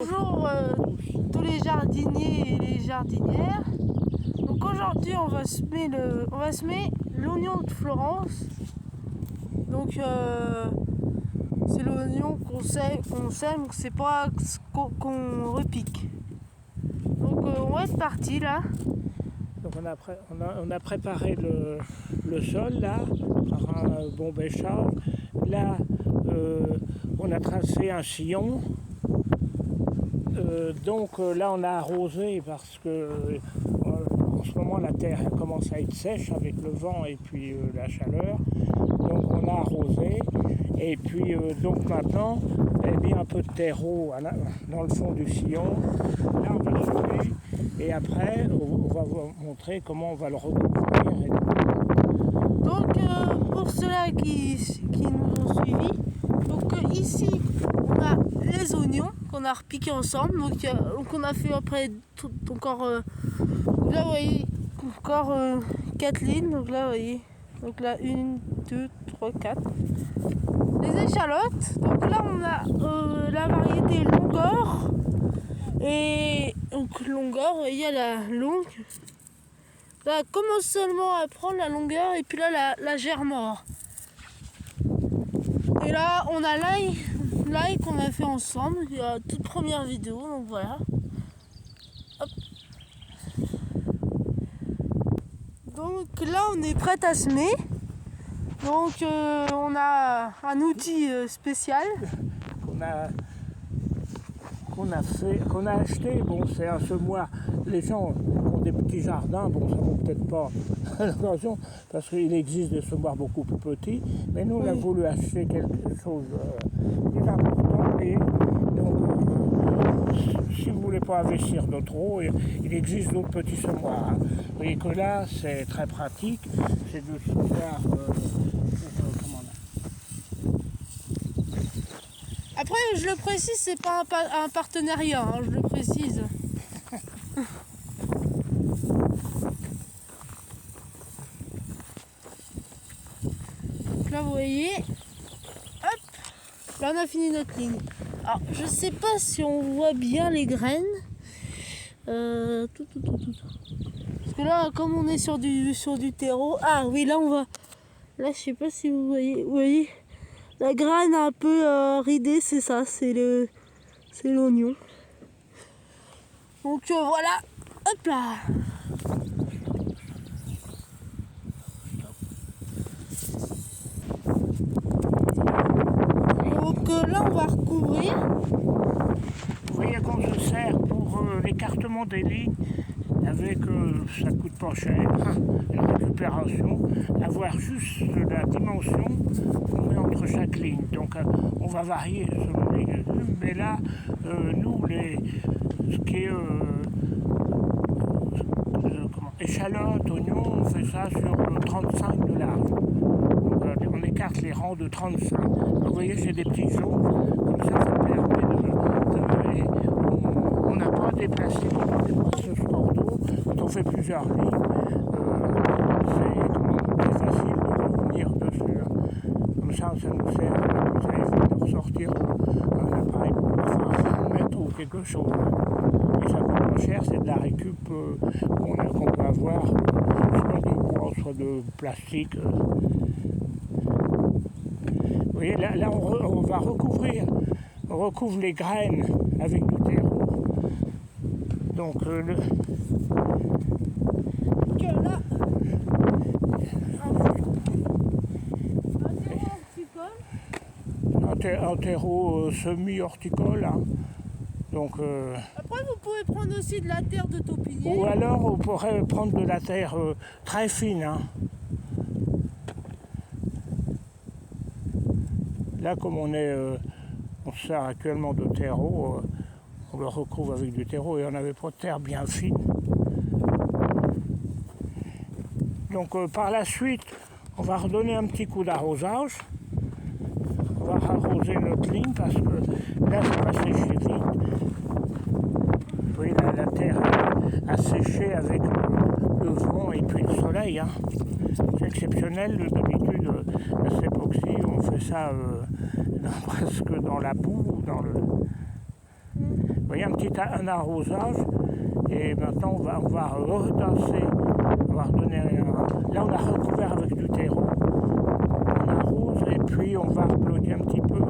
Bonjour tous les jardiniers et les jardinières. Donc aujourd'hui on va semer l'oignon de Florence. Donc c'est l'oignon qu'on sème, c'est pas qu'on repique. Donc on va être parti là. Donc on a préparé le sol là par un bon bêchage. Là on a tracé un sillon. Donc là on a arrosé parce que en ce moment la terre commence à être sèche avec le vent et puis la chaleur. Donc on a arrosé et puis donc maintenant il y a un peu de terreau dans le fond du sillon. Là on va semer et après on va vous montrer comment on va le recouvrir. Donc pour ceux-là qui nous ont suivis, donc ici on a les oignons qu'on a repiqués ensemble, donc on a fait après encore là vous voyez encore 4 lignes, donc là vous voyez, donc là 1, 2, 3, 4. Les échalotes, donc là on a la variété Longor, et donc Longor, vous voyez la longue. Là, commence seulement à prendre la longueur, et puis là la germore. Et là on a l'ail qu'on a fait ensemble, la toute première vidéo, donc voilà. Hop. Donc là on est prêt à semer. Donc on a un outil spécial qu'on a acheté. Bon, c'est un semoir. Les gens qui ont des petits jardins, bon, ça vaut peut-être pas l'occasion parce qu'il existe des semoirs beaucoup plus petits. Mais nous, on a voulu acheter quelque chose de plus important. Et donc, si vous ne voulez pas investir de trop, il existe d'autres petits semoirs. Hein. Vous voyez que là, c'est très pratique. C'est de semoirs. Après, je le précise, c'est pas un partenariat, hein, je le précise. Donc là, vous voyez, hop, là on a fini notre ligne. Alors, je sais pas si on voit bien les graines. Parce que là, comme on est sur du terreau, ah oui, là on va, là je sais pas si vous voyez. La graine un peu ridée, c'est ça, c'est l'oignon. Donc voilà, hop là. Donc là on va recouvrir. Vous voyez qu'on se sert pour l'écartement des lignes avec, ça coûte pas cher, la récupération, avoir juste la dimension qu'on met entre chaque ligne. Donc on va varier selon les légumes, mais là, nous, ce qui est échalote, oignon, on fait ça sur 35 de large. Donc, on écarte les rangs de 35. Donc, vous voyez, j'ai des petits jaunes, comme ça permet on n'a pas déplacé ce cordeau. Quand on fait plusieurs lignes, c'est facile de revenir dessus. Comme ça nous sert, vous avez fait de ressortir un appareil pour un mètre ou quelque chose. Et ça coûte pas cher, c'est de la récup qu'on peut avoir, soit de bois, soit de plastique. Vous voyez, là on va on recouvre les graines avec du terreau. Donc là, un terreau semi-horticole. Hein. Donc, après, vous pouvez prendre aussi de la terre de taupinier. Ou alors, on pourrait prendre de la terre très fine. Hein. Là, comme on se sert actuellement de terreau, on le recouvre avec du terreau et on n'avait pas de terre bien fine. Donc, par la suite, on va redonner un petit coup d'arrosage. On va arroser notre ligne parce que là, ça va sécher vite. Vous voyez, la terre a séché avec le vent et puis le soleil. Hein. C'est exceptionnel. D'habitude, à cette époque-ci, on fait ça presque dans la boue. voyez, un arrosage. Et maintenant, on va retasser, on va redonner là, on a recouvert avec du terreau. On arrose et puis on va bloquer un petit peu,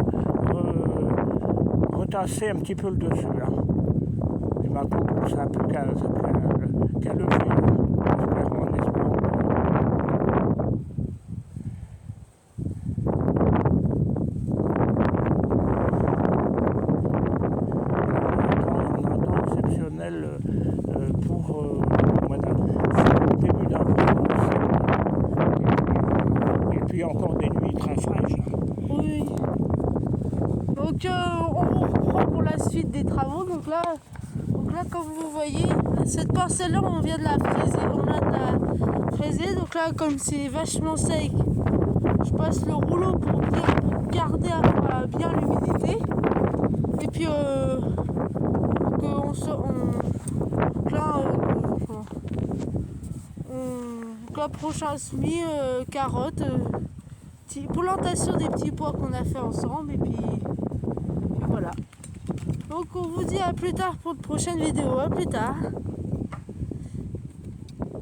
retasser un petit peu le dessus. Là. Et maintenant, ça n'a plus qu'à lever. En espérant. Pour début d'avril et puis encore des nuits très fraîches. Oui. Donc on reprend pour la suite des travaux. Donc là comme vous voyez, cette parcelle-là, on vient de la fraiser. Donc là, comme c'est vachement sec, je passe le rouleau pour garder bien l'humidité. Et puis donc là, prochain semis, carottes, plantation des petits pois qu'on a fait ensemble. Et puis voilà. Donc on vous dit à plus tard pour de prochaines vidéos. À plus tard.